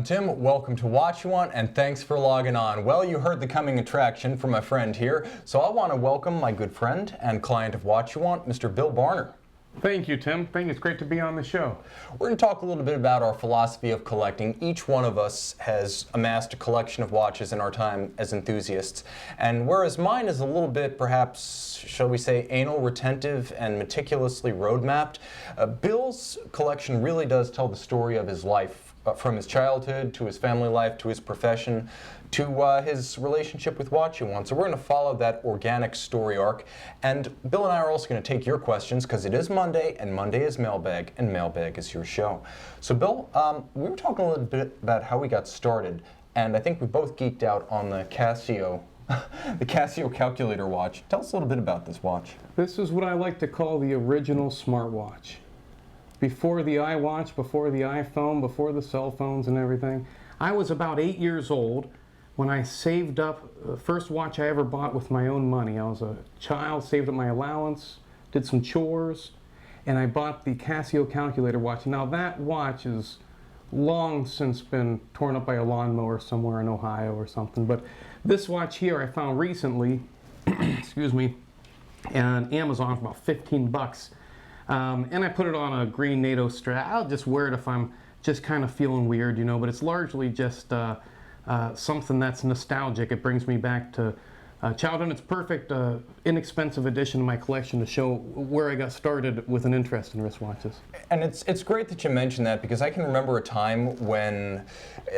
I'm Tim. Welcome to Watchuwant, and thanks for logging on. Well, you heard the coming attraction from my friend here, so I want to welcome my good friend and client of Watchuwant, Mr. Bill Barner. Thank you, Tim. It's great to be on the show. We're going to talk a little bit about our philosophy of collecting. Each one of us has amassed a collection of watches in our time as enthusiasts, and whereas mine is a little bit, perhaps, shall we say, anal retentive and meticulously road-mapped, Bill's collection really does tell the story of his life, from his childhood to his family life to his profession to his relationship with Watchuwant. So we're going to follow that organic story arc. And Bill and I are also going to take your questions because it is Monday, and Monday is Mailbag, and Mailbag is your show. So Bill, we were talking a little bit about how we got started, and I think we both geeked out on the Casio, the Casio Calculator watch. Tell us a little bit about this watch. This is what I like to call the original smartwatch. Before the iWatch, before the iPhone, before the cell phones and everything. I was about 8 years old when I saved up the first watch I ever bought with my own money. I was a child, saved up my allowance, did some chores, and I bought the Casio Calculator watch. Now that watch is long since been torn up by a lawnmower somewhere in Ohio or something, but this watch here I found recently, excuse me, on Amazon for about 15 bucks. And I put it on a green NATO strap. I'll just wear it if I'm just kind of feeling weird, you know, but it's largely just something that's nostalgic. It brings me back to childhood. It's perfect, inexpensive addition to my collection to show where I got started with an interest in wristwatches. And it's great that you mentioned that, because I can remember a time when,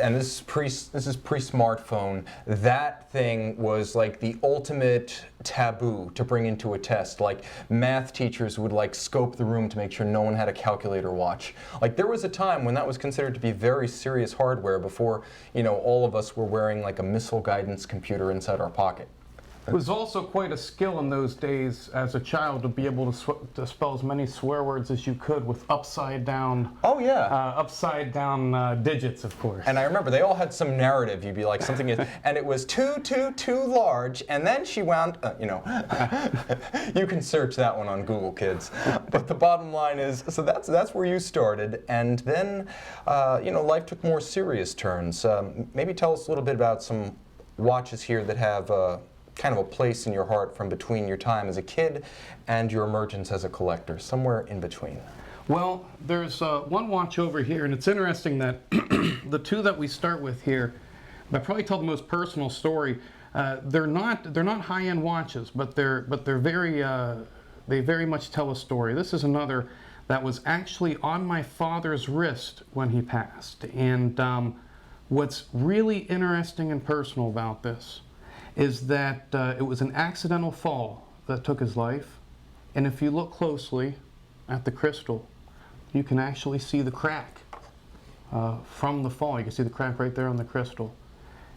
and this is pre-smartphone, that thing was like the ultimate taboo to bring into a test. Like math teachers would like scope the room to make sure no one had a calculator watch. Like there was a time when that was considered to be very serious hardware before, you know, all of us were wearing like a missile guidance computer inside our pocket. It was also quite a skill in those days as a child to be able to spell as many swear words as you could with upside down. Oh yeah, upside down digits, of course. And I remember they all had some narrative. You'd be like something, and it was too large, and then she wound. You know, you can search that one on Google, kids. But the bottom line is, so that's where you started, and then you know, life took more serious turns. Maybe tell us a little bit about some watches here that have kind of a place in your heart from between your time as a kid and your emergence as a collector, somewhere in between. Well, there's one watch over here, and it's interesting that the two that we start with here, I probably tell the most personal story. They're not high-end watches, but they're very they very much tell a story. This is another that was actually on my father's wrist when he passed, and what's really interesting and personal about this is that it was an accidental fall that took his life, and if you look closely at the crystal, you can actually see the crack from the fall. You can see the crack right there on the crystal,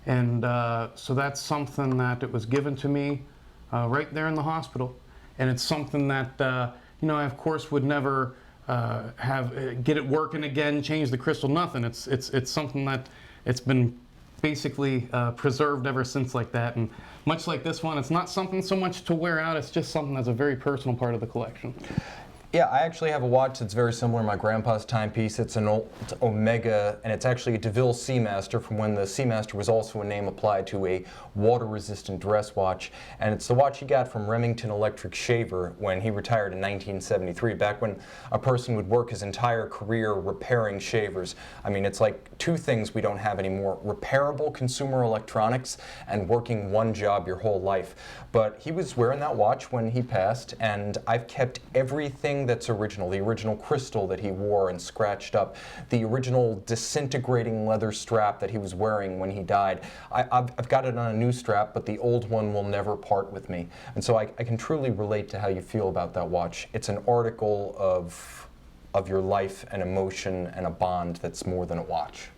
and so that's something that it was given to me right there in the hospital, and it's something that you know, I of course would never get it working again, change the crystal, nothing. It's something that it's been basically preserved ever since like that, and much like this one, it's not something so much to wear out, it's just something that's a very personal part of the collection. Yeah, I actually have a watch that's very similar to my grandpa's timepiece. It's an old Omega, and it's actually a DeVille Seamaster from when the Seamaster was also a name applied to a water-resistant dress watch. And it's the watch he got from Remington Electric Shaver when he retired in 1973, back when a person would work his entire career repairing shavers. I mean, it's like two things we don't have anymore: repairable consumer electronics and working one job your whole life. But he was wearing that watch when he passed, and I've kept everything that's original. The original crystal that he wore and scratched up, the original disintegrating leather strap that he was wearing when he died. I've got it on a new strap, but the old one will never part with me. And so I can truly relate to how you feel about that watch. It's an article of your life and emotion and a bond that's more than a watch.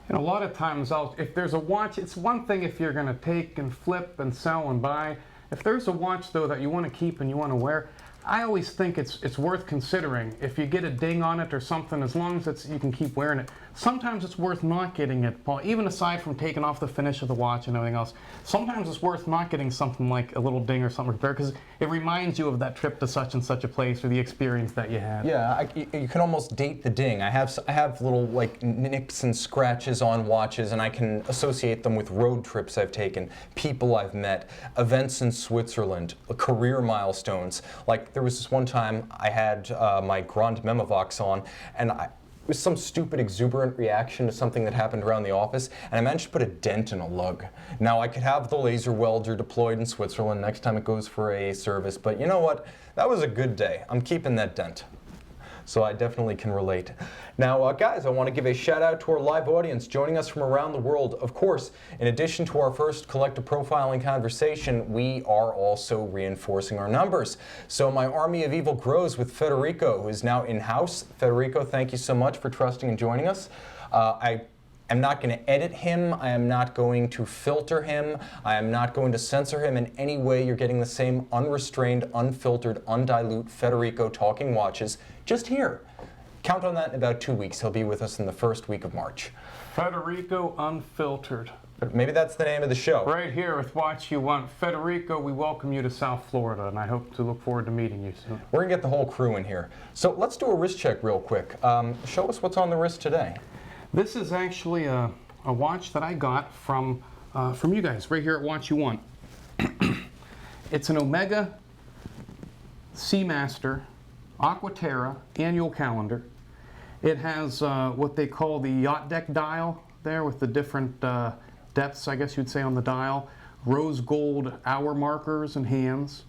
And a lot of times, if there's a watch, it's one thing if you're going to take and flip and sell and buy. If there's a watch, though, that you want to keep and you want to wear, I always think it's worth considering. If you get a ding on it or something, as long as you can keep wearing it. Sometimes it's worth not getting it, Paul, even aside from taking off the finish of the watch and everything else. Sometimes it's worth not getting something like a little ding or something repaired, because it reminds you of that trip to such and such a place or the experience that you had. Yeah, you can almost date the ding. I have little like nicks and scratches on watches, and I can associate them with road trips I've taken, people I've met, events in Switzerland, career milestones. Like there was this one time I had my Grand Memovox on, and it was some stupid exuberant reaction to something that happened around the office, and I managed to put a dent in a lug. Now I could have the laser welder deployed in Switzerland next time it goes for a service, but you know what? That was a good day. I'm keeping that dent. So I definitely can relate. Now, guys, I want to give a shout out to our live audience joining us from around the world. Of course, in addition to our first collective profiling conversation, we are also reinforcing our numbers. So my army of evil grows with Federico, who is now in-house. Federico, thank you so much for trusting and joining us. I'm not going to edit him. I am not going to filter him. I am not going to censor him in any way. You're getting the same unrestrained, unfiltered, undilute Federico talking watches just here. Count on that in about 2 weeks. He'll be with us in the first week of March. Federico Unfiltered. Maybe that's the name of the show. Right here with Watchuwant. Federico, we welcome you to South Florida, and I hope to look forward to meeting you soon. We're going to get the whole crew in here. So let's do a wrist check real quick. Show us what's on the wrist today. This is actually a watch that I got from you guys right here at Watchuwant. It's an Omega Seamaster Aqua Terra annual calendar. It has what they call the yacht deck dial there with the different depths, I guess you'd say, on the dial. Rose gold hour markers and hands.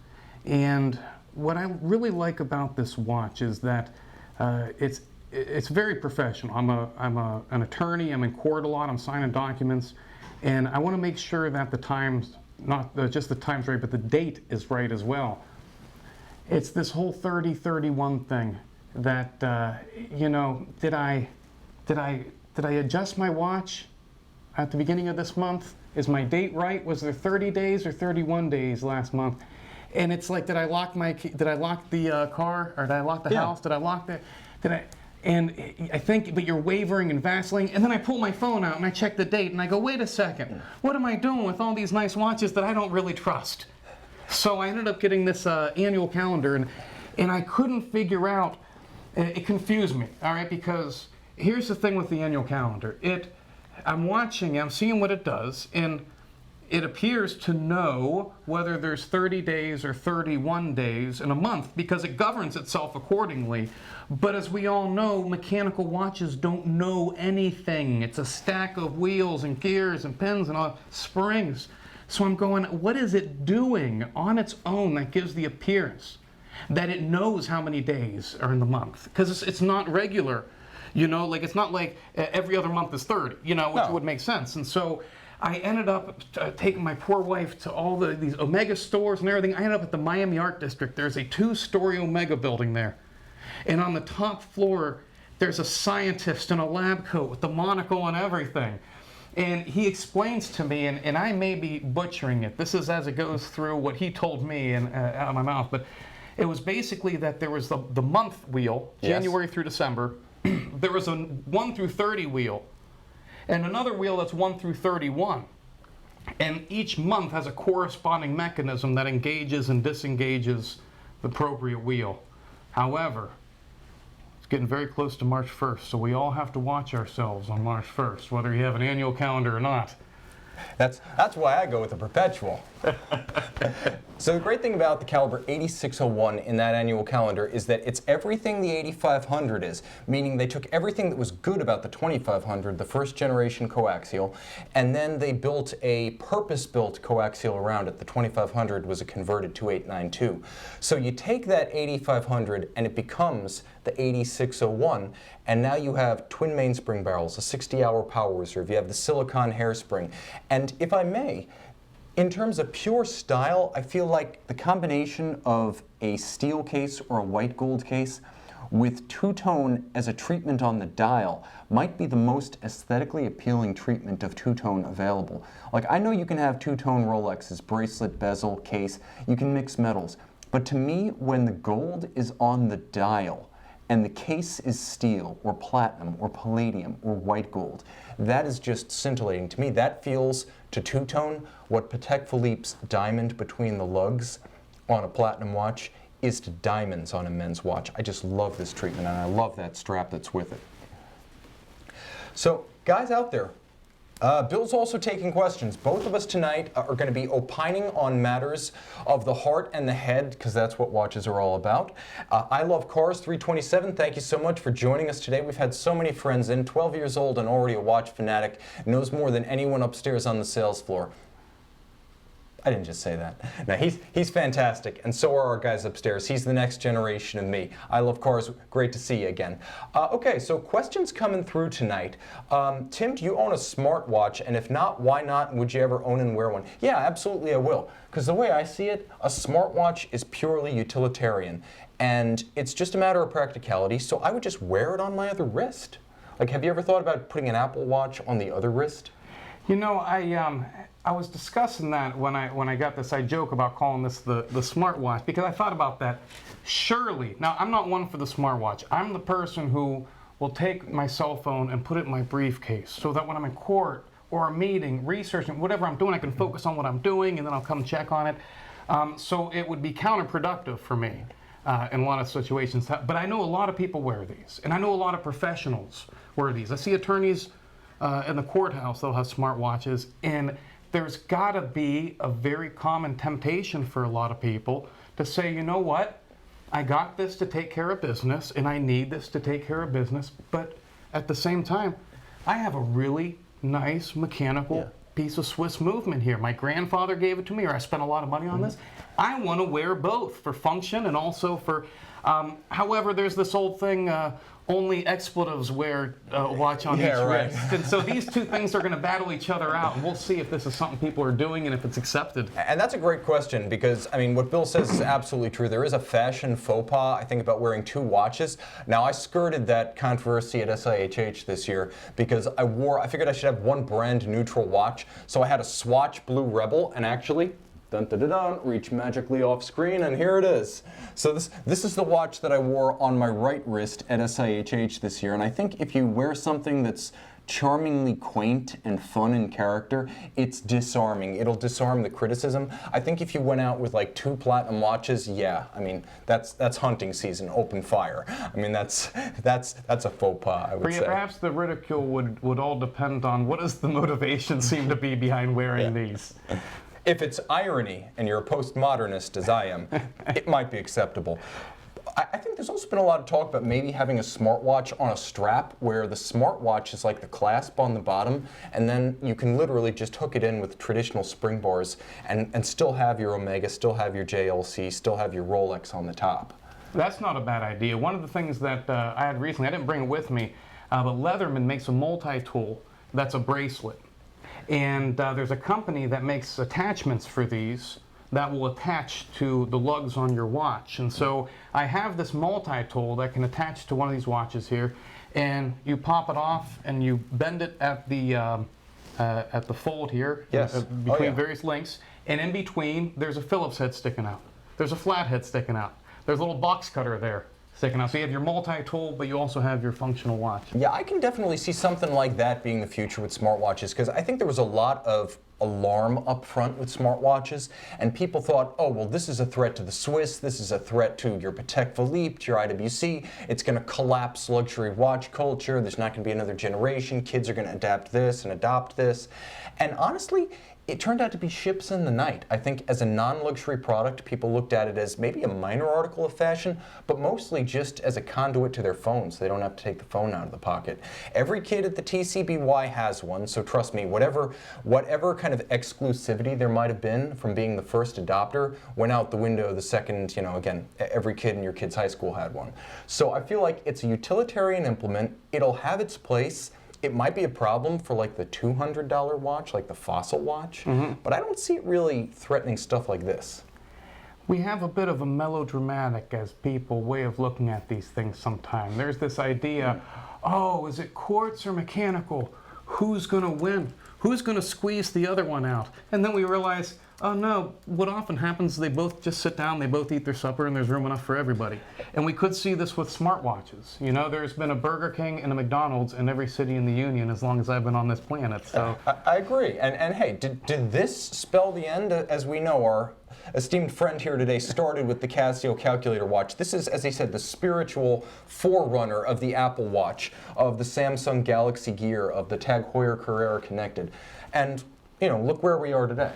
And what I really like about this watch is that it's very professional. I'm an attorney. I'm in court a lot. I'm signing documents, and I want to make sure that the times, not just the time's right, but the date is right as well. It's this whole 30-31 thing that you know. Did I adjust my watch at the beginning of this month? Is my date right? Was there 30 days or 31 days last month? And it's like, did I lock the car, or did I lock the house? Did I lock the? Did I? And I think, but you're wavering and vacillating, and then I pull my phone out and I check the date and I go, wait a second, what am I doing with all these nice watches that I don't really trust? So I ended up getting this annual calendar, and I couldn't figure out, it confused me, all right, because here's the thing with the annual calendar. I'm seeing what it does, and it appears to know whether there's 30 days or 31 days in a month because it governs itself accordingly. But as we all know, mechanical watches don't know anything. It's a stack of wheels and gears and pins and all springs. So I'm going, what is it doing on its own that gives the appearance that it knows how many days are in the month? Because it's not regular, you know, like it's not like every other month is 30, you know, which would make sense. And so I ended up taking my poor wife to all these Omega stores and everything. I ended up at the Miami Art District. There's a 2-story Omega building there. And on the top floor, there's a scientist in a lab coat with the monocle and everything. And he explains to me, and I may be butchering it. This is as it goes through what he told me and out of my mouth. But it was basically that there was the month wheel, January through December. There was a 1 through 30 wheel. And another wheel that's 1 through 31. And each month has a corresponding mechanism that engages and disengages the appropriate wheel. However, it's getting very close to March 1st, so we all have to watch ourselves on March 1st, whether you have an annual calendar or not. That's why I go with the perpetual. So the great thing about the caliber 8601 in that annual calendar is that it's everything the 8500 is, meaning they took everything that was good about the 2500, the first generation coaxial, and then they built a purpose-built coaxial around it. The 2500 was a converted 2892. So you take that 8500 and it becomes the 8601, and now you have twin mainspring barrels, a 60-hour power reserve, you have the silicon hairspring, and if I may, in terms of pure style, I feel like the combination of a steel case or a white gold case with two-tone as a treatment on the dial might be the most aesthetically appealing treatment of two-tone available. Like, I know you can have two-tone Rolexes, bracelet, bezel, case, you can mix metals, But to me, when the gold is on the dial and the case is steel or platinum or palladium or white gold, that is just scintillating. To me, that feels to two-tone what Patek Philippe's diamond between the lugs on a platinum watch is to diamonds on a men's watch. I just love this treatment, and I love that strap that's with it. So, guys out there, Bill's also taking questions. Both of us tonight are going to be opining on matters of the heart and the head, because that's what watches are all about. I Love Cars 327, thank you so much for joining us today. We've had so many friends in, 12 years old and already a watch fanatic, knows more than anyone upstairs on the sales floor. I didn't just say that. No, he's fantastic, and so are our guys upstairs. He's the next generation of me. I Love Cars, great to see you again. Okay, so questions coming through tonight. Tim, do you own a smartwatch? And if not, why not? Would you ever own and wear one? Yeah, absolutely I will. Because the way I see it, a smartwatch is purely utilitarian. And it's just a matter of practicality, so I would just wear it on my other wrist. Like, have you ever thought about putting an Apple Watch on the other wrist? You know, I was discussing that when I got this. I joke about calling this the smartwatch because I thought about that. Surely, now I'm not one for the smartwatch. I'm the person who will take my cell phone and put it in my briefcase so that when I'm in court or a meeting, researching, whatever I'm doing, I can focus on what I'm doing and then I'll come check on it. So it would be counterproductive for me in a lot of situations. But I know a lot of people wear these, and I know a lot of professionals wear these. I see attorneys in the courthouse, they'll have smartwatches, and there's got to be a very common temptation for a lot of people to say, you know what, I got this to take care of business, and I need this to take care of business, but at the same time, I have a really nice mechanical piece of Swiss movement here. My grandfather gave it to me, or I spent a lot of money on this. I want to wear both for function and also for, however, there's this old thing, only expletives wear a watch on each wrist. And so these two things are going to battle each other out, and we'll see if this is something people are doing and if it's accepted. And that's a great question, because, I mean, what Bill says is absolutely true. There is a fashion faux pas, I think, about wearing two watches. Now, I skirted that controversy at SIHH this year because I figured I should have one brand neutral watch. So I had a Swatch Blue Rebel, and actually, dun, dun, dun, dun, reach magically off screen, and here it is. So this is the watch that I wore on my right wrist at SIHH this year, and I think if you wear something that's charmingly quaint and fun in character, it's disarming. It'll disarm the criticism. I think if you went out with like two platinum watches, yeah, I mean, that's hunting season, open fire. I mean, that's a faux pas, I would say. Perhaps the ridicule would all depend on what does the motivation seem to be behind wearing these. If it's irony and you're a postmodernist, as I am, it might be acceptable. I think there's also been a lot of talk about maybe having a smartwatch on a strap where the smartwatch is like the clasp on the bottom, and then you can literally just hook it in with traditional spring bars and still have your Omega, still have your JLC, still have your Rolex on the top. That's not a bad idea. One of the things that I had recently, I didn't bring it with me, but Leatherman makes a multi-tool that's a bracelet. And there's a company that makes attachments for these that will attach to the lugs on your watch. And so I have this multi-tool that can attach to one of these watches here, and you pop it off and you bend it at the fold here, between various links, and in between there's a Phillips head sticking out. There's a flat head sticking out. There's a little box cutter there sticking out. So you have your multi-tool, but you also have your functional watch. Yeah, I can definitely see something like that being the future with smartwatches, because I think there was a lot of alarm up front with smartwatches, and people thought, oh, well, this is a threat to the Swiss, this is a threat to your Patek Philippe, to your IWC, it's going to collapse luxury watch culture, there's not going to be another generation, kids are going to adapt this and adopt this. And honestly, it turned out to be ships in the night. I think as a non-luxury product, people looked at it as maybe a minor article of fashion, but mostly just as a conduit to their phones. They don't have to take the phone out of the pocket. Every kid at the TCBY has one, so trust me, whatever kind of exclusivity there might have been from being the first adopter went out the window the second, again, every kid in your kid's high school had one. So I feel like it's a utilitarian implement. It'll have its place. It might be a problem for like the $200 watch, like the Fossil watch, but I don't see it really threatening stuff like this. We have a bit of a melodramatic, as people, way of looking at these things sometimes. There's this idea, oh, is it quartz or mechanical? Who's going to win? Who's going to squeeze the other one out? And then we realize, Oh no, what often happens is they both just sit down, they both eat their supper, and there's room enough for everybody. And we could see this with smartwatches. You know, there's been a Burger King and a McDonald's in every city in the Union as long as I've been on this planet, so. I agree. And hey, did this spell the end? As we know, our esteemed friend here today started with the Casio Calculator watch. This is, as he said, the spiritual forerunner of the Apple Watch, of the Samsung Galaxy Gear, of the Tag Heuer Carrera Connected. And, you know, look where we are today.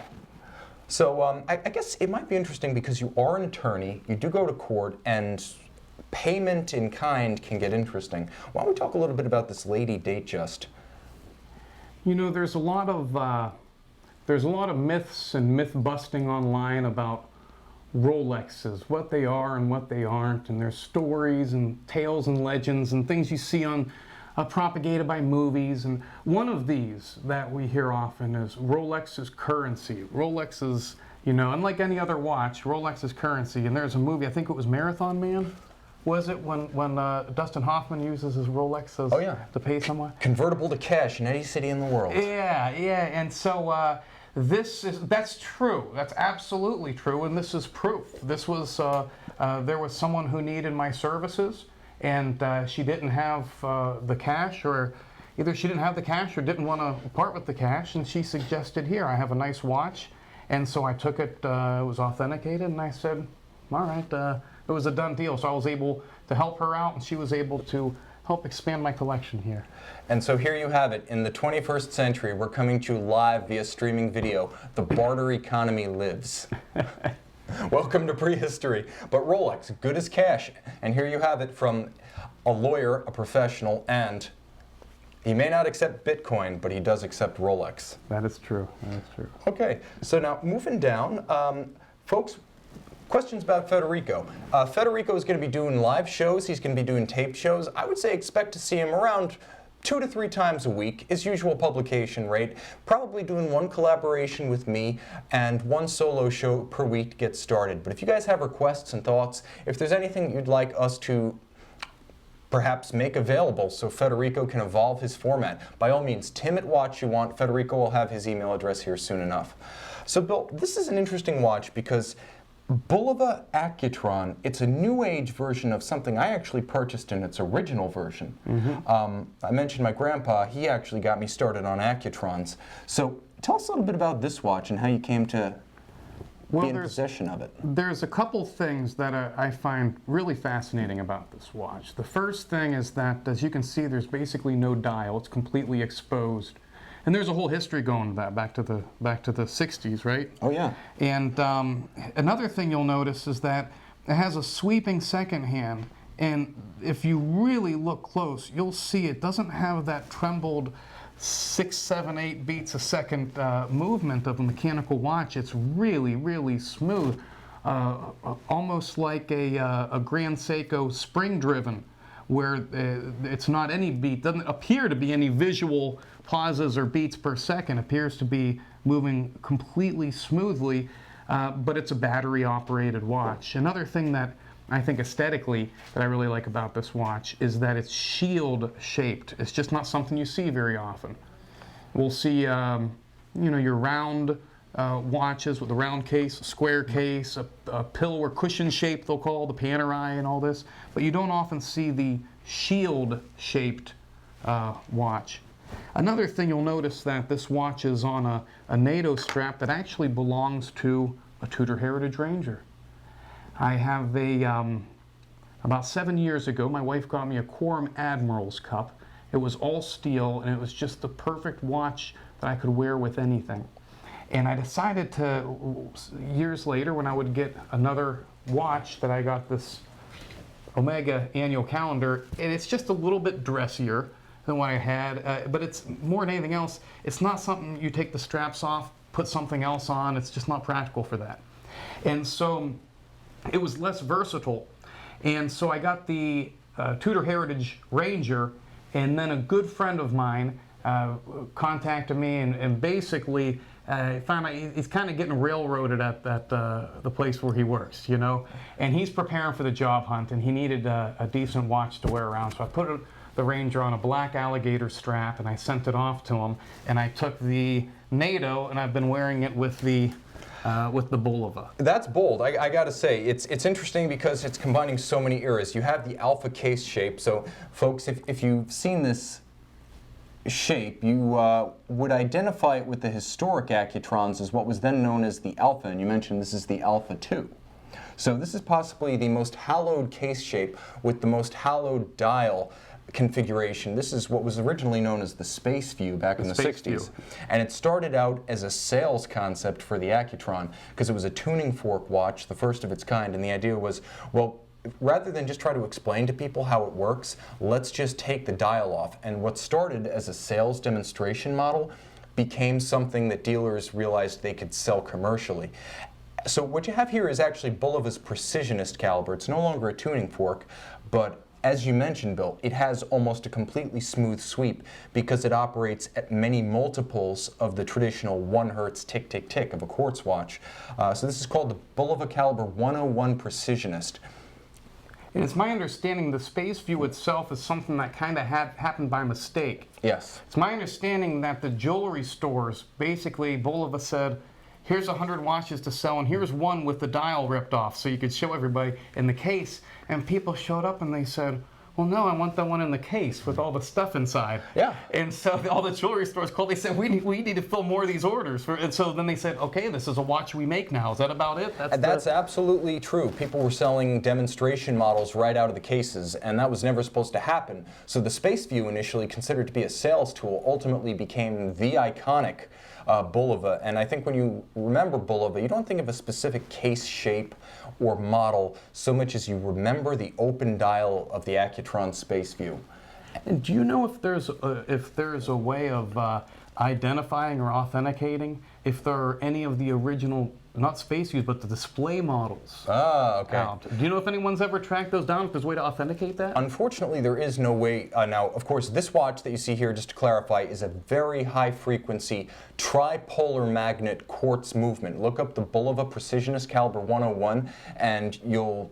So I guess it might be interesting because you are an attorney, you do go to court, and payment in kind can get interesting. Why don't we talk a little bit about this lady Datejust? You know, there's a lot of myths and myth busting online about Rolexes, what they are and what they aren't, and there's stories and tales and legends and things you see on propagated by movies. And one of these that we hear often is Rolex is currency. Rolex is, you know, unlike any other watch, Rolex is currency. And there's a movie, I think it was Marathon Man, was it, when Dustin Hoffman uses his Rolex as, to pay someone? Convertible to cash in any city in the world. Yeah, and so that's true. That's absolutely true, and this is proof. This was, there was someone who needed my services, and she didn't have the cash, or either she didn't have the cash or didn't want to part with the cash, and she suggested, here, I have a nice watch. And so I took it, it was authenticated, and I said, all right, it was a done deal. So I was able to help her out, and she was able to help expand my collection here. And so here you have it. In the 21st century, we're coming to you live via streaming video. The barter economy lives. Welcome to prehistory. But Rolex, good as cash. And here you have it from a lawyer, a professional, and he may not accept Bitcoin, but he does accept Rolex. That is true. That is true. Okay, so now moving down, folks, questions about Federico. Federico is going to be doing live shows. He's going to be doing taped shows. I would say expect to see him around 2 to 3 times a week, his usual publication rate, probably doing 1 collaboration with me and 1 solo show per week to get started. But if you guys have requests and thoughts, if there's anything you'd like us to perhaps make available so Federico can evolve his format, by all means, Tim@Watchuwant. Federico will have his email address here soon enough. So Bill, this is an interesting watch because Bulova Accutron, it's a new age version of something I actually purchased in its original version. I mentioned my grandpa, he actually got me started on Accutrons. So tell us a little bit about this watch and how you came to be in possession of it. There's a couple things that I find really fascinating about this watch. The first thing is that, as you can see, there's basically no dial. It's completely exposed. And there's a whole history going to that, back to the 60s, right? Oh yeah. And another thing you'll notice is that it has a sweeping second hand, and if you really look close, you'll see it doesn't have that trembled 6, 7, 8 beats a second movement of a mechanical watch. It's really, really smooth, almost like a Grand Seiko spring-driven, where it's not any beat, doesn't appear to be any visual pauses or beats per second, appears to be moving completely smoothly, but it's a battery operated watch. Another thing that I think aesthetically that I really like about this watch is that it's shield shaped. It's just not something you see very often. We'll see you know, your round watches with a round case, a square case, a pillow or cushion shape they'll call the Panerai and all this, but you don't often see the shield shaped watch. Another thing you'll notice that this watch is on a NATO strap that actually belongs to a Tudor Heritage Ranger. I have about 7 years ago, my wife got me a Quorum Admiral's cup. It was all steel, and it was just the perfect watch that I could wear with anything. And I decided to, years later, when I would get another watch, that I got this Omega annual calendar, and it's just a little bit dressier than what I had, but it's more than anything else, it's not something you take the straps off, put something else on. It's just not practical for that. And so it was less versatile. And so I got the Tudor Heritage Ranger, and then a good friend of mine contacted me and basically found out he's kind of getting railroaded at the place where he works, you know, and he's preparing for the job hunt, and he needed a decent watch to wear around. So I put the Ranger on a black alligator strap, and I sent it off to him, and I took the NATO, and I've been wearing it with the with the Bulova. That's bold. I gotta say, it's interesting because it's combining so many eras. You have the alpha case shape. So, folks, if you've seen this shape, you would identify it with the historic Accutrons as what was then known as the alpha, and you mentioned this is the alpha 2. So this is possibly the most hallowed case shape with the most hallowed dial configuration. This is what was originally known as the Spaceview back in the 60s. And it started out as a sales concept for the Accutron because it was a tuning fork watch, the first of its kind, and the idea was, well, rather than just try to explain to people how it works, let's just take the dial off. And what started as a sales demonstration model became something that dealers realized they could sell commercially. So what you have here is actually Bulova's Precisionist caliber. It's no longer a tuning fork, but as you mentioned, Bill, it has almost a completely smooth sweep because it operates at many multiples of the traditional 1 hertz tick, tick, tick of a quartz watch. So this is called the Bulova Caliber 101 Precisionist. And it's my understanding the Spaceview itself is something that kind of happened by mistake. Yes. It's my understanding that the jewelry stores, basically, Bulova said, here's 100 watches to sell, and here's one with the dial ripped off so you could show everybody in the case. And people showed up and they said, well, no, I want the one in the case with all the stuff inside. Yeah. And so all the jewelry stores called, they said, we need to fill more of these orders. And so then they said, okay, this is a watch we make now. Is that about it? That's absolutely true. People were selling demonstration models right out of the cases, and that was never supposed to happen. So the Spaceview, initially considered to be a sales tool, ultimately became the iconic Bulova. And I think when you remember Bulova, you don't think of a specific case shape or model so much as you remember the open dial of the Accutron Spaceview. And do you know if there's a way of identifying or authenticating if there are any of the original, not Spaceviews, but the display models out? Do you know if anyone's ever tracked those down, if there's a way to authenticate that? Unfortunately, there is no way. Now, of course, this watch that you see here, just to clarify, is a very high-frequency tripolar magnet quartz movement. Look up the Bulova Precisionist Caliber 101, and you'll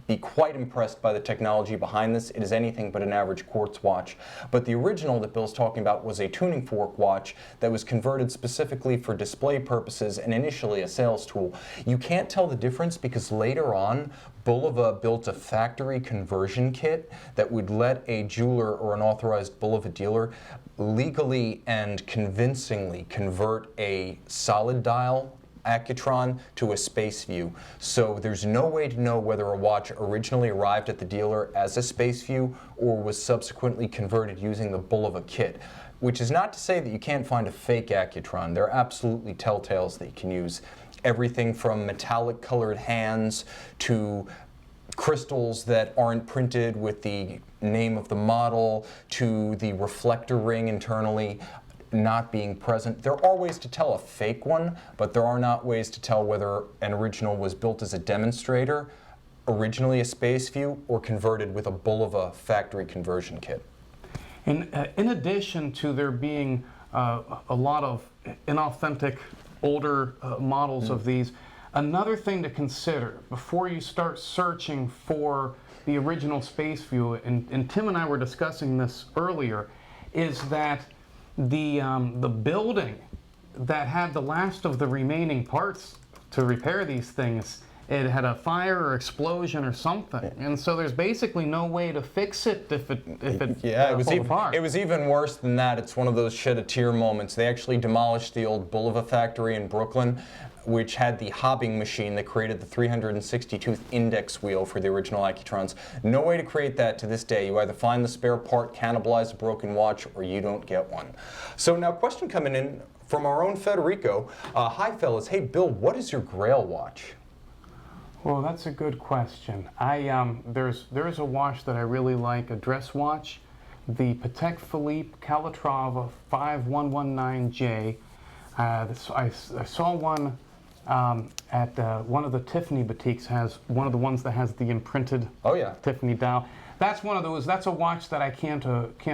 be quite impressed by the technology behind this. It is anything but an average quartz watch. But the original that Bill's talking about was a tuning fork watch that was converted specifically for display purposes and initially a sales tool. You can't tell the difference because later on, Bulova built a factory conversion kit that would let a jeweler or an authorized Bulova dealer legally and convincingly convert a solid dial Accutron to a Spaceview. So there's no way to know whether a watch originally arrived at the dealer as a Spaceview or was subsequently converted using the Bulova kit. Which is not to say that you can't find a fake Accutron. There are absolutely telltales that you can use. Everything from metallic colored hands to crystals that aren't printed with the name of the model to the reflector ring internally not being present. There are ways to tell a fake one, but there are not ways to tell whether an original was built as a demonstrator, originally a Spaceview, or converted with a Bulova factory conversion kit. And in addition to there being a lot of inauthentic older models of these, another thing to consider before you start searching for the original Spaceview, and Tim and I were discussing this earlier, is that the building that had the last of the remaining parts to repair these things, it had a fire or explosion or something, and so there's basically no way to fix it if it falls apart. It was even worse than that. It's one of those shed a tear moments. They actually demolished the old Bulova factory in Brooklyn, which had the hobbing machine that created the 360-tooth index wheel for the original Accutrons. No way to create that to this day. You either find the spare part, cannibalize a broken watch, or you don't get one. So now, question coming in from our own Federico. Hi, fellas. Hey, Bill, what is your Grail watch? Well, that's a good question. There's a watch that I really like, a dress watch, the Patek Philippe Calatrava 5119J. I saw one at one of the Tiffany boutiques, has one of the ones that has the imprinted Tiffany dial. That's one of those. That's a watch that I can't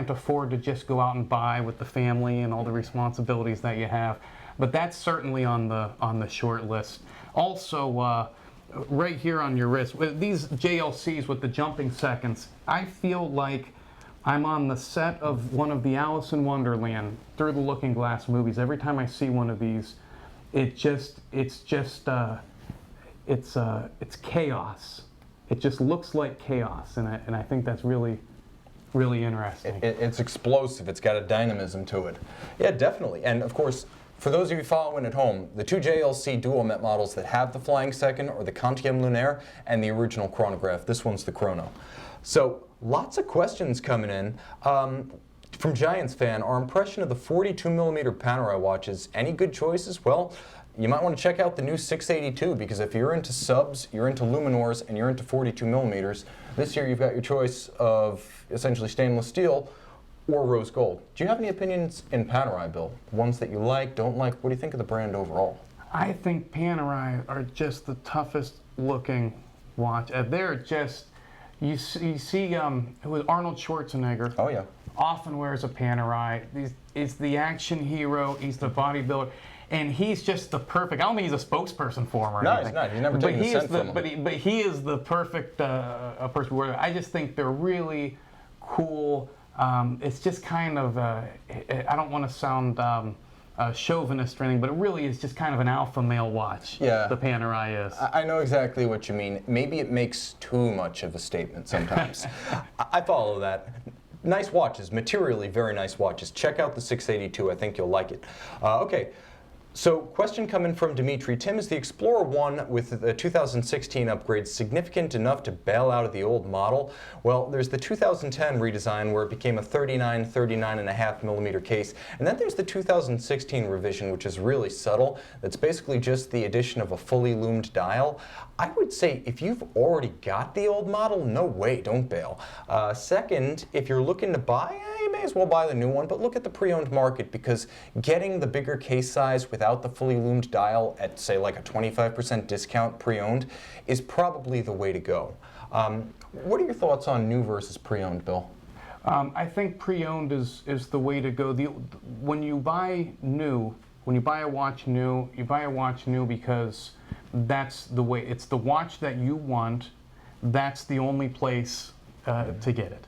afford to just go out and buy with the family and all the responsibilities that you have. But that's certainly on the short list. Also, right here on your wrist, with these JLCs with the jumping seconds, I feel like I'm on the set of one of the Alice in Wonderland Through the Looking Glass movies. Every time I see one of these, it's chaos. It just looks like chaos, and I think that's really interesting. It's explosive. It's got a dynamism to it. Yeah, definitely. And of course, for those of you following at home, the two JLC dual-met models that have the Flying Second are the Quantième Lunaire and the original chronograph. This one's the Chrono. So lots of questions coming in. From Giants fan, our impression of the 42mm Panerai watches, any good choices? Well, you might want to check out the new 682, because if you're into subs, you're into Luminors, and you're into 42mm, this year you've got your choice of essentially stainless steel or rose gold. Do you have any opinions in Panerai, Bill? Ones that you like, don't like? What do you think of the brand overall? I think Panerai are just the toughest looking watch. They're just, you see with Arnold Schwarzenegger. Oh yeah. Often wears a Panerai. He's the action hero, he's the bodybuilder, and he's just the perfect, I don't think he's a spokesperson for him or anything. No, he's not. He's never taken a cent from him. But he is the perfect person to wear. I just think they're really cool. It's just kind of, I don't want to sound chauvinist or anything, but it really is just kind of an alpha male watch. Yeah. The Panerai is. I know exactly what you mean. Maybe it makes too much of a statement sometimes. I follow that. Nice watches, materially very nice watches. Check out the 682, I think you'll like it. Okay, so question coming from Dimitri. Tim, is the Explorer 1 with the 2016 upgrades significant enough to bail out of the old model? Well, there's the 2010 redesign where it became a 39.5mm case, and then there's the 2016 revision, which is really subtle. That's basically just the addition of a fully loomed dial. I would say if you've already got the old model, no way, don't bail. Second, if you're looking to buy, you may as well buy the new one, but look at the pre-owned market, because getting the bigger case size without the fully loomed dial at, say, like a 25% discount pre-owned is probably the way to go. What are your thoughts on new versus pre-owned, Bill? I think pre-owned is the way to go. When you buy new, when you buy a watch new, you buy a watch new because that's the way. It's the watch that you want. That's the only place to get it.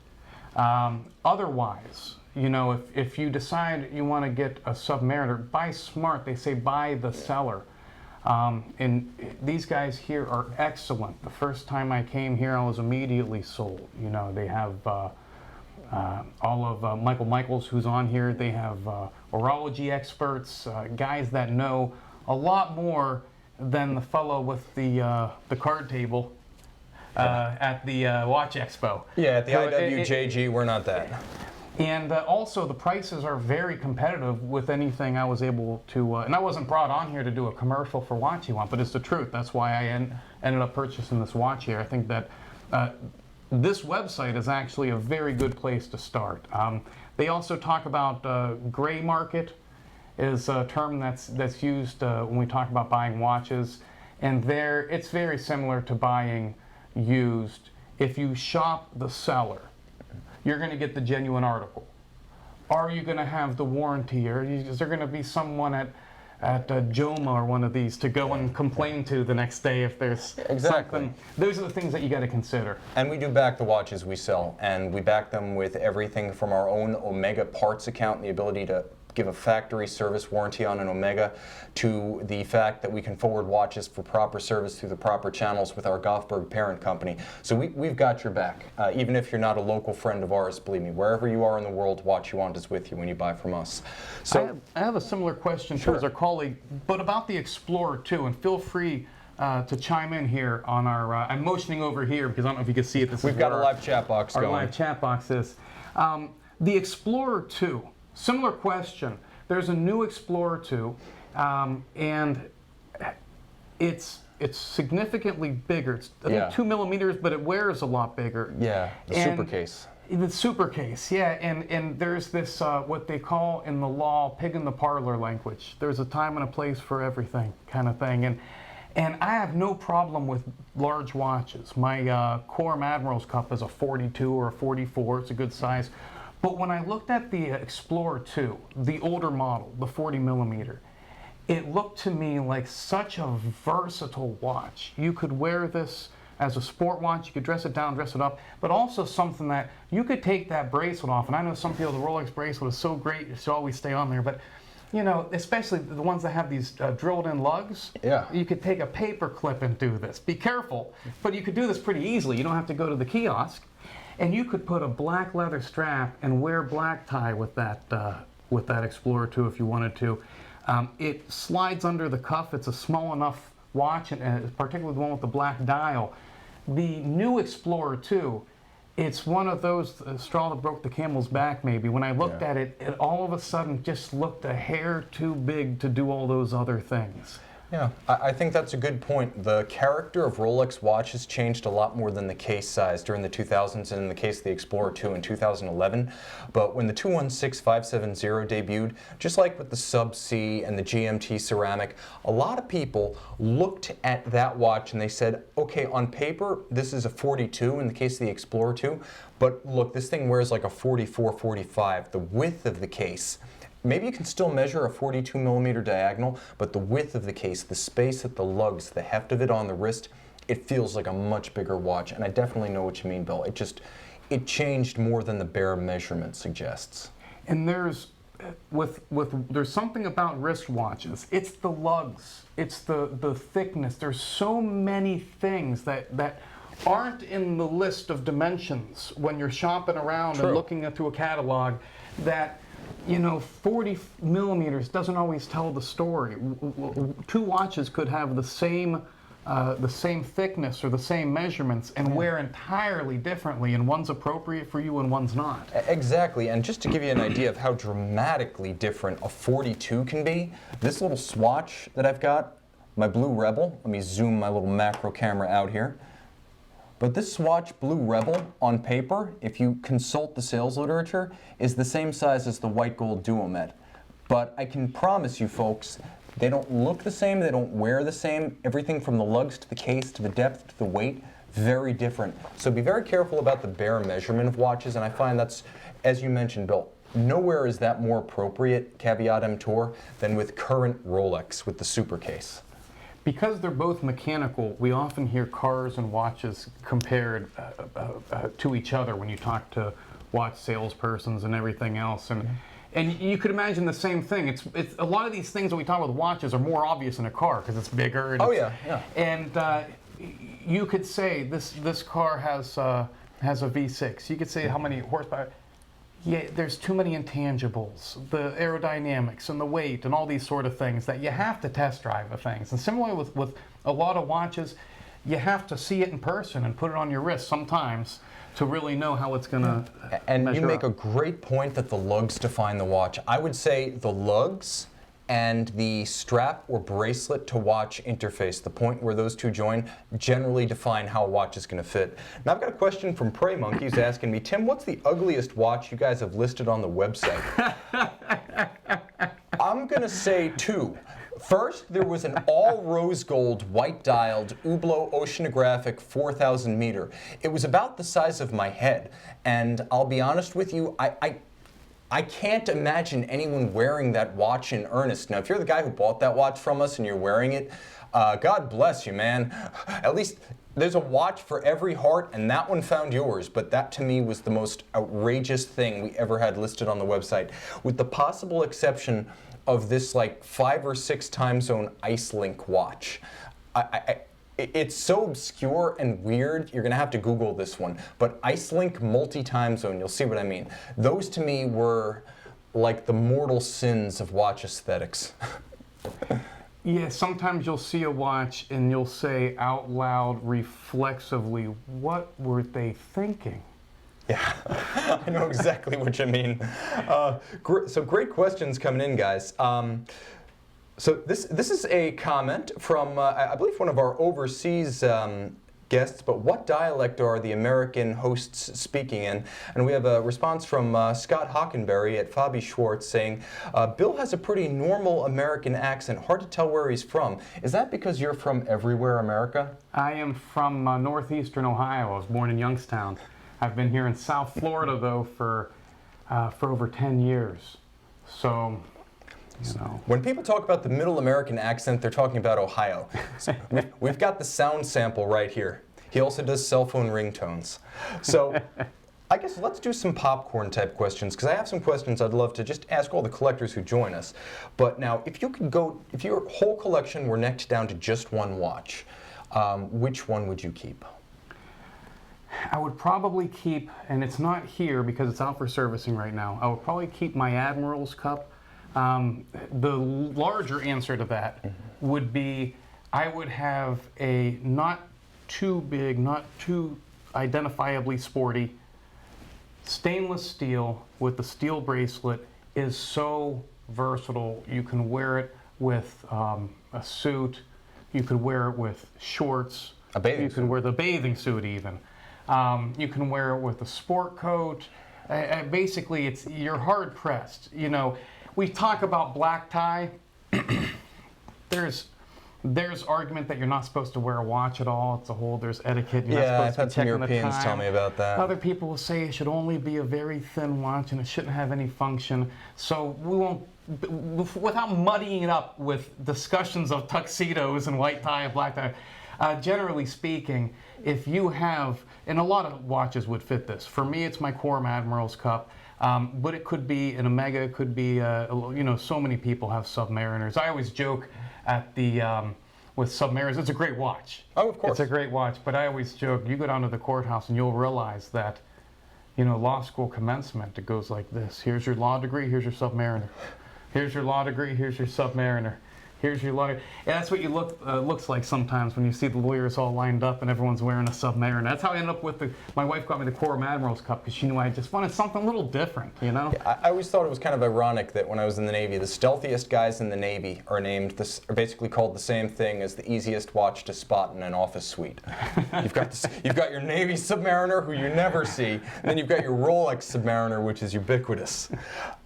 Otherwise, you know, if you decide you want to get a Submariner, buy smart. They say buy the seller. And these guys here are excellent. The first time I came here, I was immediately sold. You know, they have all of Michael Michaels, who's on here. They have horology experts, guys that know a lot more than the fellow with the card table at the Watch Expo. Yeah, at the IWJG, we're not that. And also the prices are very competitive with anything I was able to, and I wasn't brought on here to do a commercial for Watchuwant, but it's the truth. That's why I ended up purchasing this watch here. I think that this website is actually a very good place to start. They also talk about gray market is a term that's used when we talk about buying watches, and it's very similar to buying used. If you shop the seller, you're going to get the genuine article. Are you going to have the warranty, or is there going to be someone at JOMA or one of these to go and complain to the next day if there's something? Those are the things that you got to consider. And we do back the watches we sell, and we back them with everything from our own Omega parts account and the ability to give a factory service warranty on an Omega, to the fact that we can forward watches for proper service through the proper channels with our Goffberg parent company. So we've got your back. Even if you're not a local friend of ours, believe me, wherever you are in the world, Watchuwant is with you when you buy from us. So I have a similar question towards our colleague, but about the Explorer too, and feel free to chime in here on our, I'm motioning over here because I don't know if you can see it. We've got a live chat box going. Our live chat box is. The Explorer 2. Similar question. There's a new Explorer 2, and it's significantly bigger. It's I think 2 millimeters, but it wears a lot bigger. Yeah, the super case. The super case, yeah, and there's this what they call in the law pig in the parlor language. There's a time and a place for everything, kind of thing, and I have no problem with large watches. My Quorum Admiral's Cup is a 42 or a 44. It's a good size. But when I looked at the Explorer 2, the older model, the 40 millimeter, it looked to me like such a versatile watch. You could wear this as a sport watch, you could dress it down, dress it up, but also something that you could take that bracelet off. And I know some people, the Rolex bracelet is so great, it should always stay on there, but you know, especially the ones that have these drilled-in lugs. Yeah. You could take a paper clip and do this. Be careful, but you could do this pretty easily. You don't have to go to the kiosk, and you could put a black leather strap and wear black tie with that Explorer 2 if you wanted to. It slides under the cuff. It's a small enough watch, and particularly the one with the black dial. The new Explorer 2. It's one of those straw that broke the camel's back, maybe. When I looked at it, it all of a sudden just looked a hair too big to do all those other things. Yeah, I think that's a good point. The character of Rolex watches changed a lot more than the case size during the 2000s and in the case of the Explorer 2 in 2011. But when the 216570 debuted, just like with the Sub C and the GMT ceramic, a lot of people looked at that watch and they said, okay, on paper, this is a 42 in the case of the Explorer 2, but look, this thing wears like a 44, 45. The width of the case, maybe you can still measure a 42 millimeter diagonal, but the width of the case, the space at the lugs, the heft of it on the wrist, it feels like a much bigger watch. And I definitely know what you mean, Bill. It changed more than the bare measurement suggests. And there's something about wristwatches. It's the lugs. It's the thickness. There's so many things that aren't in the list of dimensions when you're shopping around and looking through a catalog that, you know, 40 millimeters doesn't always tell the story. Two watches could have the same thickness or the same measurements and wear entirely differently, and one's appropriate for you and one's not. Exactly, and just to give you an idea of how dramatically different a 42 can be, this little swatch that I've got, my Blue Rebel, let me zoom my little macro camera out here. But this Swatch Blue Rebel on paper, if you consult the sales literature, is the same size as the white gold Duomet. But I can promise you folks, they don't look the same, they don't wear the same. Everything from the lugs to the case to the depth to the weight, very different. So be very careful about the bare measurement of watches, and I find that's, as you mentioned, Bill, nowhere is that more appropriate, caveat emptor, than with current Rolex with the Super Case. Because they're both mechanical, we often hear cars and watches compared to each other when you talk to watch salespersons and everything else. And you could imagine the same thing. It's a lot of these things that we talk about with watches are more obvious in a car because it's bigger. And and you could say this car has a V6. You could say how many horsepower. Yeah, there's too many intangibles, the aerodynamics and the weight and all these sort of things that you have to test drive the things. And similarly with a lot of watches, you have to see it in person and put it on your wrist sometimes to really know how it's going to And you make a great point that the lugs define the watch. I would say the lugs and the strap or bracelet to watch interface, the point where those two join, generally define how a watch is going to fit. Now I've got a question from Prey Monkey who's asking me, Tim, what's the ugliest watch you guys have listed on the website? I'm going to say two. First, there was an all rose gold, white dialed Hublot oceanographic 4,000 meter. It was about the size of my head, and I'll be honest with you, I can't imagine anyone wearing that watch in earnest. Now, if you're the guy who bought that watch from us and you're wearing it, God bless you, man. At least there's a watch for every heart, and that one found yours. But that, to me, was the most outrageous thing we ever had listed on the website, with the possible exception of this, like, 5 or 6 time zone IceLink watch. It's so obscure and weird, you're going to have to Google this one. But IceLink multi-time zone, you'll see what I mean. Those to me were like the mortal sins of watch aesthetics. Yeah, sometimes you'll see a watch and you'll say out loud, reflexively, what were they thinking? Yeah, I know exactly what you mean. So great questions coming in, guys. So this is a comment from, I believe, one of our overseas guests, but what dialect are the American hosts speaking in? And we have a response from Scott Hockenberry at Fabi Schwartz saying, Bill has a pretty normal American accent, hard to tell where he's from. Is that because you're from everywhere, America? I am from northeastern Ohio. I was born in Youngstown. I've been here in South Florida, though, for over 10 years. So... you know. When people talk about the middle American accent, they're talking about Ohio. So we've got the sound sample right here. He also does cell phone ringtones. So I guess let's do some popcorn type questions, because I have some questions I'd love to just ask all the collectors who join us. But now, if your whole collection were necked down to just one watch, which one would you keep? I would probably keep, and it's not here because it's out for servicing right now, I would probably keep my Admiral's Cup. The larger answer to that would be I would have a not too big, not too identifiably sporty stainless steel with the steel bracelet. Is so versatile. You can wear it with a suit, you could wear it with shorts, you can wear the bathing suit even. You can wear it with a sport coat. Basically, you're hard pressed. You know, we talk about black tie. There's argument that you're not supposed to wear a watch at all. It's a whole, there's etiquette. You're Yeah, not I've supposed to had be some checking Europeans the time. tell me about that. Other people will say it should only be a very thin watch and it shouldn't have any function. So we won't, without muddying it up with discussions of tuxedos and white tie and black tie, generally speaking, if you have, and a lot of watches would fit this. For me, it's my Quorum Admiral's Cup. But it could be an Omega, it could be, you know, so many people have Submariners. I always joke at the, with Submariners, it's a great watch. Oh, of course. It's a great watch, but I always joke, you go down to the courthouse and you'll realize that, you know, law school commencement, it goes like this. Here's your law degree, here's your Submariner. Here's your law degree, here's your Submariner. Here's your lawyer. And that's what you looks like sometimes when you see the lawyers all lined up and everyone's wearing a Submariner. That's how I ended up with my wife got me the Quorum Admiral's Cup because she knew I just wanted something a little different, you know? Yeah, I always thought it was kind of ironic that when I was in the Navy, the stealthiest guys in the Navy are basically called the same thing as the easiest watch to spot in an office suite. You've got your Navy Submariner, who you never see, and then you've got your Rolex Submariner, which is ubiquitous.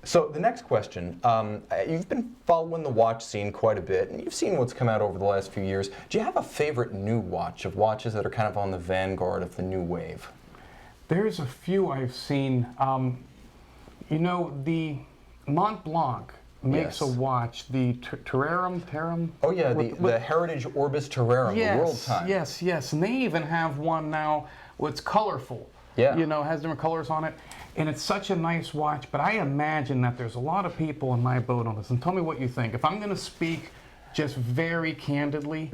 So the next question, you've been following the watch scene quite a bit, and you've seen what's come out over the last few years. Do you have a favorite new watch, of watches that are kind of on the vanguard of the new wave? There's a few I've seen. You know, the Mont Blanc makes a watch, the Terrarum? Oh yeah, the Heritage Orbis Terrarum, the World Time. Yes, and they even have one now that's colorful. Yeah. You know, has different colors on it. And it's such a nice watch, but I imagine that there's a lot of people in my boat on this. And tell me what you think. If I'm going to speak just very candidly,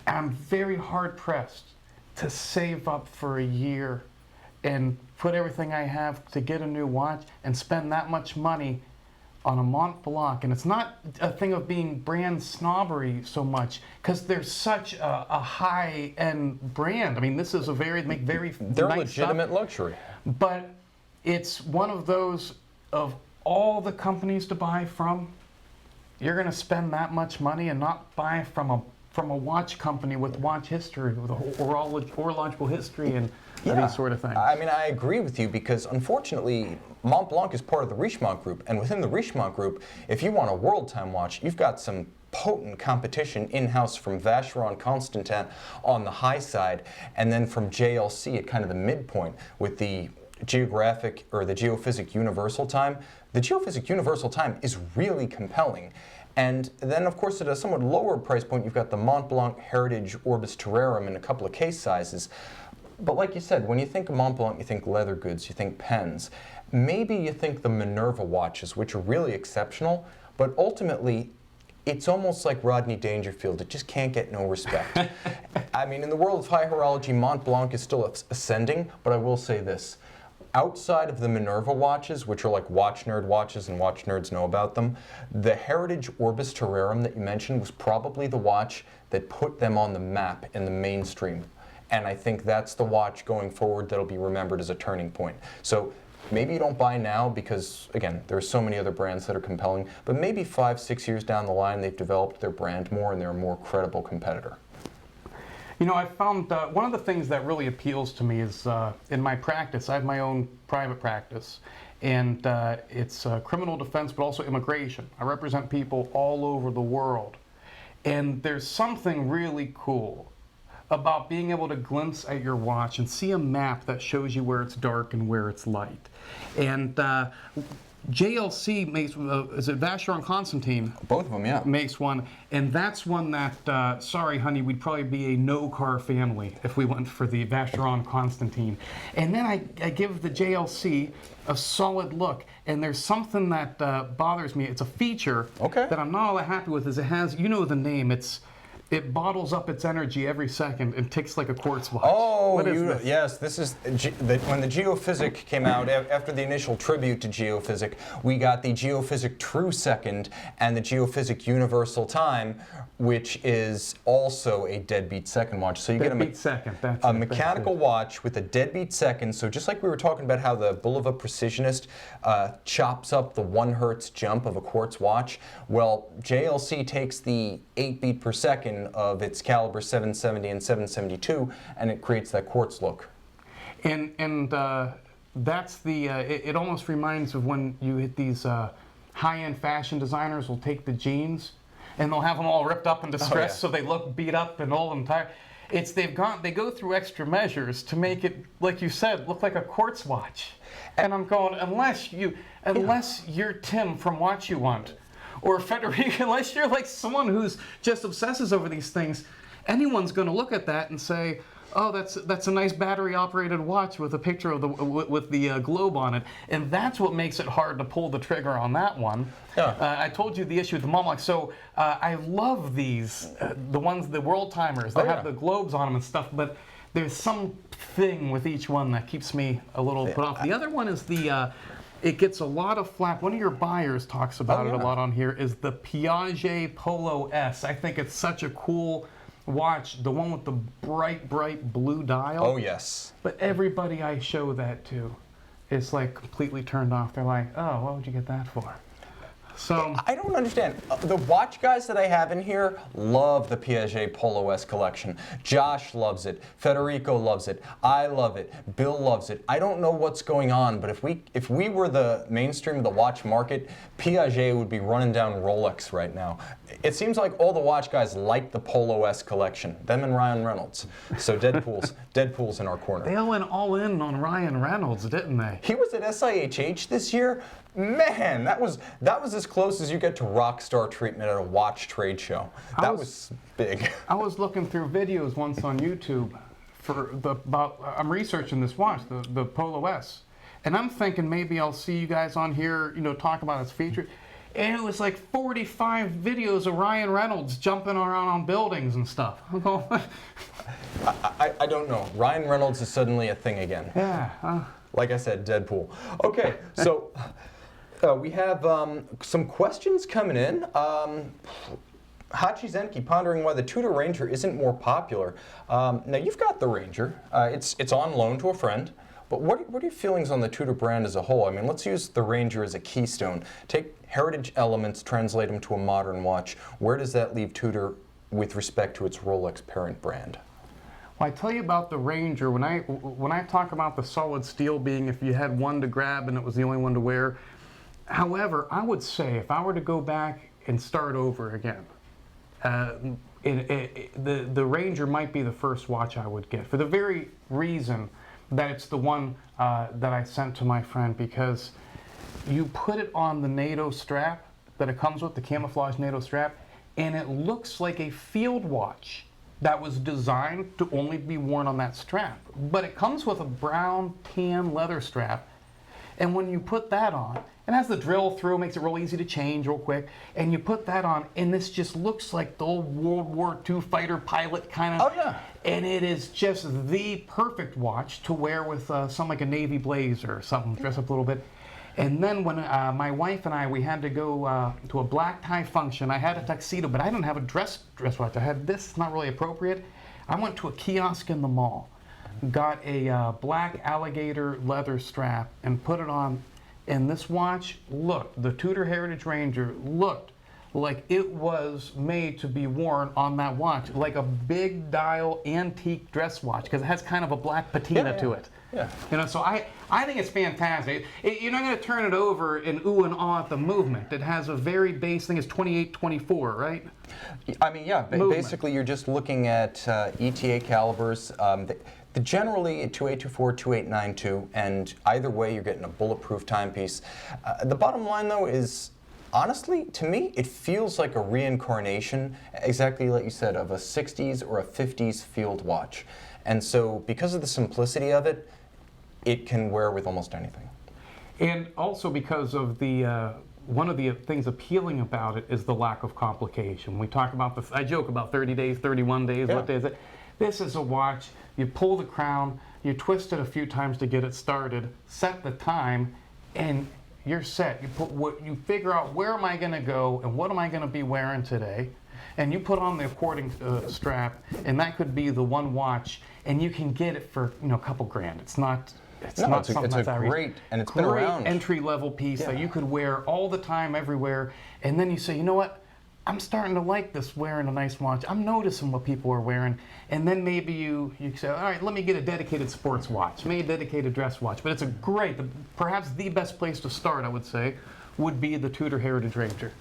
I'm very hard pressed to save up for a year and put everything I have to get a new watch and spend that much money on a Mont Blanc. And it's not a thing of being brand snobbery so much, because they're such a high-end brand. I mean, this is they're nice legitimate stuff, luxury. but it's one of those, of all the companies to buy from, you're going to spend that much money and not buy from a watch company with watch history, with horological history and these sort of things. I mean, I agree with you, because unfortunately, Mont Blanc is part of the Richemont Group, and within the Richemont Group, if you want a world time watch, you've got some potent competition in-house from Vacheron Constantin on the high side, and then from JLC at kind of the midpoint with the geographic or the geophysic universal time. The geophysic universal time is really compelling. And then, of course, at a somewhat lower price point, you've got the Mont Blanc Heritage Orbis Terrarum in a couple of case sizes. But like you said, when you think of Mont Blanc, you think leather goods, you think pens. Maybe you think the Minerva watches, which are really exceptional, but ultimately, it's almost like Rodney Dangerfield. It just can't get no respect. I mean, in the world of high horology, Mont Blanc is still ascending, but I will say this. Outside of the Minerva watches, which are like watch nerd watches and watch nerds know about them, the Heritage Orbis Terrarum that you mentioned was probably the watch that put them on the map in the mainstream. And I think that's the watch going forward that'll be remembered as a turning point. So maybe you don't buy now because, again, there are so many other brands that are compelling, but maybe 5-6 years down the line they've developed their brand more and they're a more credible competitor. You know, I found one of the things that really appeals to me is in my practice, I have my own private practice, and it's criminal defense, but also immigration. I represent people all over the world, and there's something really cool about being able to glimpse at your watch and see a map that shows you where it's dark and where it's light. And JLC makes, is it Vacheron Constantine? Both of them, yeah. Makes one, and that's one that, sorry honey, we'd probably be a no-car family if we went for the Vacheron Constantine. And then I give the JLC a solid look, and there's something that bothers me. It's a feature that I'm not all that happy with, is it has, you know the name, it bottles up its energy every second and ticks like a quartz watch. Oh, what is this? Yes, this is when the Geophysic came out, after the initial tribute to Geophysic, we got the Geophysic True Second and the Geophysic Universal Time, which is also a deadbeat second watch. So you get a mechanical watch with a deadbeat second. So just like we were talking about how the Bulova Precisionist chops up the 1 hertz jump of a quartz watch, well, JLC takes the 8 beat per second of its caliber 770 and 772, and it creates that quartz look. And that's the, it almost reminds of when you hit these high-end fashion designers will take the jeans and they'll have them all ripped up and distressed so they look beat up and old and tired. It's they go through extra measures to make it, like you said, look like a quartz watch. And I'm going, unless you're Tim from Watchuwant, or Federico, unless you're like someone who's just obsesses over these things, anyone's going to look at that and say, oh, that's a nice battery-operated watch with a picture of the globe on it, and that's what makes it hard to pull the trigger on that one. Yeah. I told you the issue with the Momlock. So I love these, the world timers that have the globes on them and stuff, but there's something with each one that keeps me a little put off. The other one is the. It gets a lot of flack. One of your buyers talks about it a lot on here, is the Piaget Polo S. I think it's such a cool watch, the one with the bright, bright blue dial. Oh, yes. But everybody I show that to is like completely turned off. They're like, oh, what would you get that for? So I don't understand. The watch guys that I have in here love the Piaget Polo S collection. Josh loves it. Federico loves it. I love it. Bill loves it. I don't know what's going on, but if we were the mainstream of the watch market, Piaget would be running down Rolex right now. It seems like all the watch guys like the Polo S collection. Them and Ryan Reynolds. So Deadpool's in our corner. They all went all in on Ryan Reynolds, didn't they? He was at SIHH this year. Man, that was as close as you get to rock star treatment at a watch trade show. That was big. I was looking through videos once on YouTube I'm researching this watch, the Polo S, and I'm thinking maybe I'll see you guys on here, talk about its features. And it was like 45 videos of Ryan Reynolds jumping around on buildings and stuff. I don't know. Ryan Reynolds is suddenly a thing again. Yeah. Like I said, Deadpool. Okay, so. We have some questions coming in. Hachi Zenki pondering why the Tudor Ranger isn't more popular. Now you've got the Ranger. It's on loan to a friend. But what are your feelings on the Tudor brand as a whole? I mean, let's use the Ranger as a keystone. Take heritage elements, translate them to a modern watch. Where does that leave Tudor with respect to its Rolex parent brand? Well, I tell you about the Ranger, when I talk about the solid steel being if you had one to grab and it was the only one to wear. However, I would say if I were to go back and start over again, the Ranger might be the first watch I would get, for the very reason that it's the one that I sent to my friend, because you put it on the NATO strap that it comes with, the camouflage NATO strap, and it looks like a field watch that was designed to only be worn on that strap. But it comes with a brown tan leather strap, and when you put that on, it has the drill through, makes it real easy to change real quick, and you put that on, and this just looks like the old World War II fighter pilot kind of. Oh, yeah. And it is just the perfect watch to wear with something like a navy blazer or something, dress up a little bit. And then when my wife and we had to go to a black tie function, I had a tuxedo, but I didn't have a dress watch. I had this, it's not really appropriate. I went to a kiosk in the mall, got a black alligator leather strap, and put it on. And this watch looked, the Tudor Heritage Ranger looked like it was made to be worn on that watch, like a big dial antique dress watch, because it has kind of a black patina to it. Yeah. So I think it's fantastic. You're not going to turn it over and ooh and ah at the movement. It has a very base thing. It's 28-24, right? I mean, yeah. Basically, you're just looking at ETA calibers. Generally, a 2824, 2892, and either way, you're getting a bulletproof timepiece. The bottom line, though, is honestly, to me, it feels like a reincarnation, exactly like you said, of a 60s or a 50s field watch. And so, because of the simplicity of it, it can wear with almost anything. And also because of the one of the things appealing about it is the lack of complication. We talk about I joke about 30 days, 31 days, Yeah. What day is it? This is a watch, you pull the crown, you twist it a few times to get it started, set the time, and you're set. You figure out where am I going to go and what am I going to be wearing today, and you put on the according strap, and that could be the one watch, and you can get it for a couple grand. It's not something it's that's a outrageous. great, and it's been around. Entry-level piece that you could wear all the time, everywhere, and then you say, you know what? I'm starting to like this wearing a nice watch. I'm noticing what people are wearing. And then maybe you say, all right, let me get a dedicated sports watch, maybe a dedicated dress watch. But it's a great, perhaps the best place to start, I would say, would be the Tudor Heritage Ranger.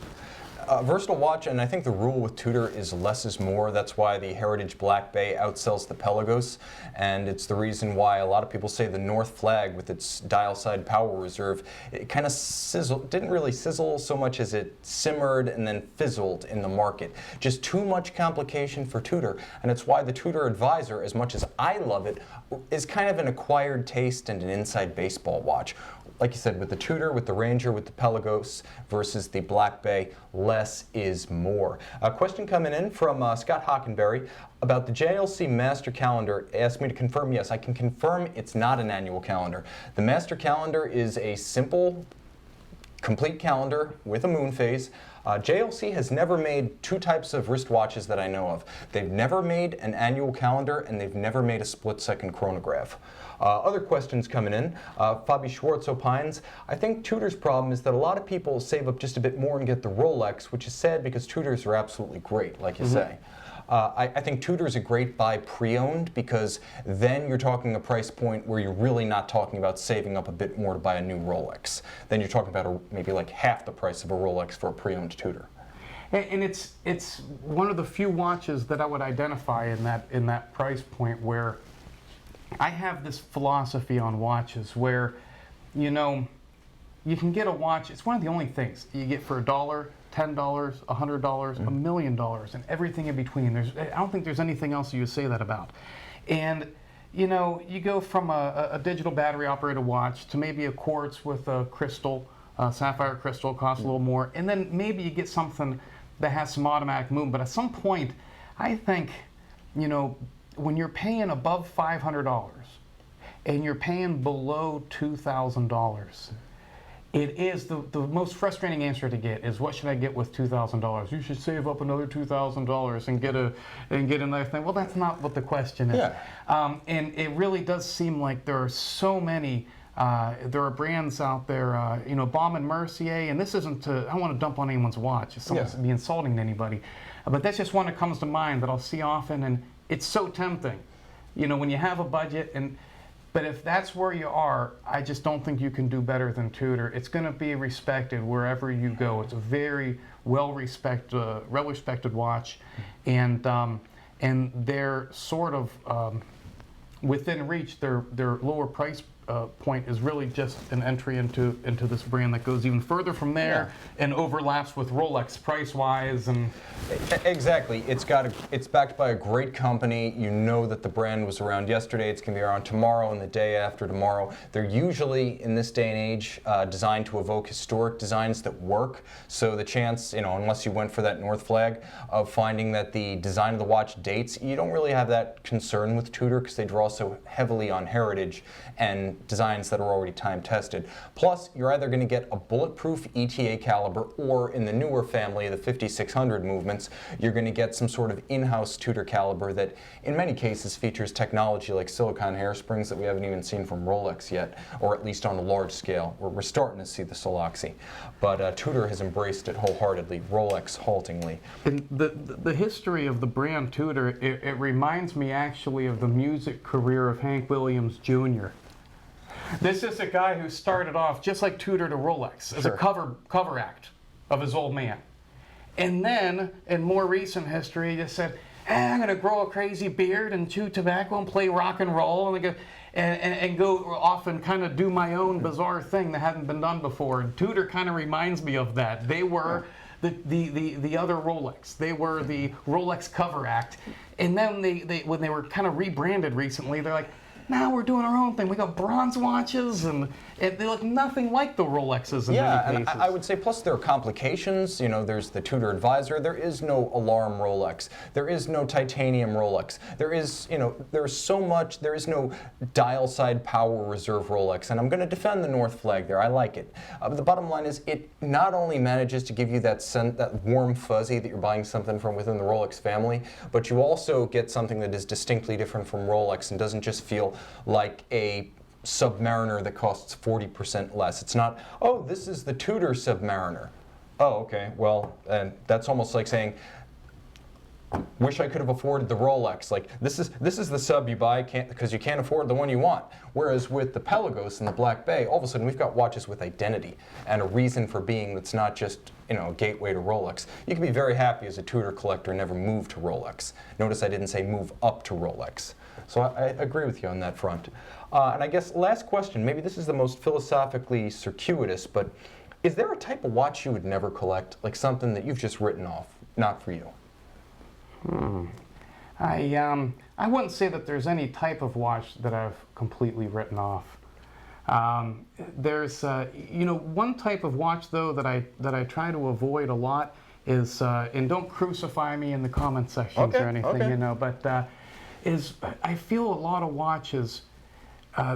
Versatile watch, and I think the rule with Tudor is less is more. That's why the Heritage Black Bay outsells the Pelagos, and it's the reason why a lot of people say the North Flag with its dial side power reserve, it kind of didn't really sizzle so much as it simmered and then fizzled in the market. Just too much complication for Tudor, and it's why the Tudor Advisor, as much as I love it, is kind of an acquired taste and an inside baseball watch. Like you said, with the Tudor, with the Ranger, with the Pelagos versus the Black Bay, less is more. A question coming in from Scott Hockenberry about the JLC Master Calendar. Asked me to confirm. Yes, I can confirm it's not an annual calendar. The Master Calendar is a simple, complete calendar with a moon phase. JLC has never made two types of wristwatches that I know of. They've never made an annual calendar, and they've never made a split-second chronograph. Other questions coming in. Fabi Schwartz opines, I think Tudor's problem is that a lot of people save up just a bit more and get the Rolex, which is sad because Tudors are absolutely great, like you say. I think Tudor's a great buy pre-owned because then you're talking a price point where you're really not talking about saving up a bit more to buy a new Rolex. Then you're talking about maybe like half the price of a Rolex for a pre-owned Tudor. And it's one of the few watches that I would identify in that price point where I have this philosophy on watches where, you can get a watch. It's one of the only things you get for $1, $10, $100, $1 million, and everything in between. I don't think there's anything else you would say that about. And you go from a digital battery operated watch to maybe a quartz with a crystal, sapphire crystal, costs a little more, and then maybe you get something that has some automatic movement. But at some point, I think, when you're paying above $500 and you're paying below $2,000, it is the most frustrating answer to get is, what should I get with $2,000? You should save up another $2,000 and get a nice thing. Well, that's not what the question is. Yeah. And it really does seem like there are so many. There are brands out there, Baume and Mercier, and this isn't I don't want to dump on anyone's watch. It's not to be insulting to anybody, but that's just one that comes to mind that I'll see often, and it's so tempting, when you have a budget. But if that's where you are, I just don't think you can do better than Tudor. It's going to be respected wherever you go. It's a very well-respected watch, and they're sort of within reach. Their lower price point is really just an entry into this brand that goes even further from there and overlaps with Rolex price-wise. And exactly, it's backed by a great company. You know that the brand was around yesterday. It's going to be around tomorrow and the day after tomorrow. They're usually, in this day and age, designed to evoke historic designs that work. So the chance, unless you went for that North Flag, of finding that the design of the watch dates, you don't really have that concern with Tudor because they draw so heavily on heritage and designs that are already time tested. Plus, you're either going to get a bulletproof ETA caliber, or in the newer family, the 5600 movements, you're going to get some sort of in-house Tudor caliber that in many cases features technology like silicone hairsprings that we haven't even seen from Rolex yet, or at least on a large scale, where we're starting to see the Soloxy. But Tudor has embraced it wholeheartedly, Rolex haltingly. And the history of the brand Tudor, it reminds me actually of the music career of Hank Williams Jr. This is a guy who started off just like Tudor to Rolex as a cover act of his old man. And then, in more recent history, he just said, I'm going to grow a crazy beard and chew tobacco and play rock and roll and go off and kind of do my own bizarre thing that hadn't been done before. And Tudor kind of reminds me of that. They were the other Rolex. They were the Rolex cover act. And then when they were kind of rebranded recently, they're like, now we're doing our own thing. We got bronze watches, and they look nothing like the Rolexes in many cases. And I would say, plus there are complications. You know, there's the Tudor Advisor. There is no alarm Rolex. There is no titanium Rolex. There is, you know, there's so much. There is no dial side power reserve Rolex. And I'm going to defend the North flag there. I like it. But the bottom line is, it not only manages to give you that warm fuzzy that you're buying something from within the Rolex family, but you also get something that is distinctly different from Rolex and doesn't just feel like a Submariner that costs 40% less. It's not, oh, this is the Tudor Submariner. Oh, okay, well, and that's almost like saying, wish I could have afforded the Rolex. Like, this is the sub you buy because you can't afford the one you want. Whereas with the Pelagos and the Black Bay, all of a sudden we've got watches with identity and a reason for being that's not just, you know, a gateway to Rolex. You can be very happy as a Tudor collector and never move to Rolex. Notice I didn't say move up to Rolex. So I agree with you on that front. And I guess last question, maybe this is the most philosophically circuitous, but is there a type of watch you would never collect? Like something that you've just written off, not for you? I wouldn't say that there's any type of watch that I've completely written off. There's, you know, one type of watch though that I try to avoid a lot is, and don't crucify me in the comment sections or anything, you know, but I feel a lot of watches,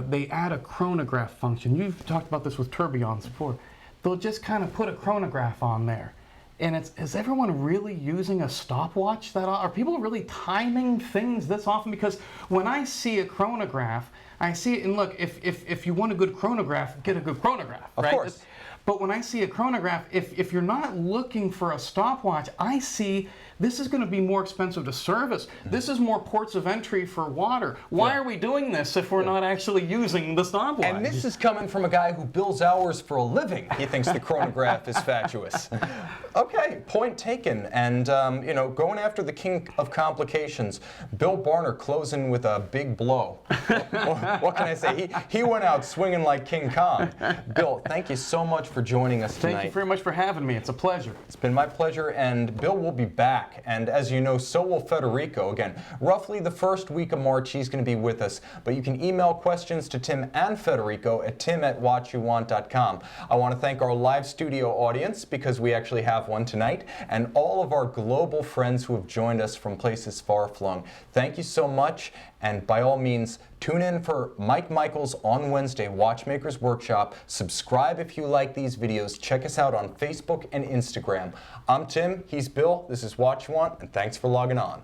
they add a chronograph function. You've talked about this with tourbillons before. They'll just kind of put a chronograph on there. And is everyone really using a stopwatch that often? Are people really timing things this often? Because when I see a chronograph, I see it, and look, if you want a good chronograph, get a good chronograph, right? Of course. But when I see a chronograph, if you're not looking for a stopwatch, I see this is going to be more expensive to service. This is more ports of entry for water. Why are we doing this if we're not actually using the stopwatch? And this is coming from a guy who bills hours for a living. He thinks the chronograph is fatuous. Okay, point taken. And, you know, going after the king of complications, Bill Barner closing with a big blow. What can I say? He went out swinging like King Kong. Bill, thank you so much for joining us tonight. Thank you very much for having me. It's a pleasure. It's been my pleasure, and Bill will be back. And as you know, so will Federico. Again, roughly the first week of March, he's going to be with us. But you can email questions to Tim and Federico at tim@watchuwant.com. I want to thank our live studio audience, because we actually have one tonight, and all of our global friends who have joined us from places far-flung. Thank you so much, and by all means, tune in for Mike Michael's on Wednesday Watchmakers Workshop. Subscribe if you like these videos. Check us out on Facebook and Instagram. I'm Tim, he's Bill, this is Watchuwant, and thanks for logging on.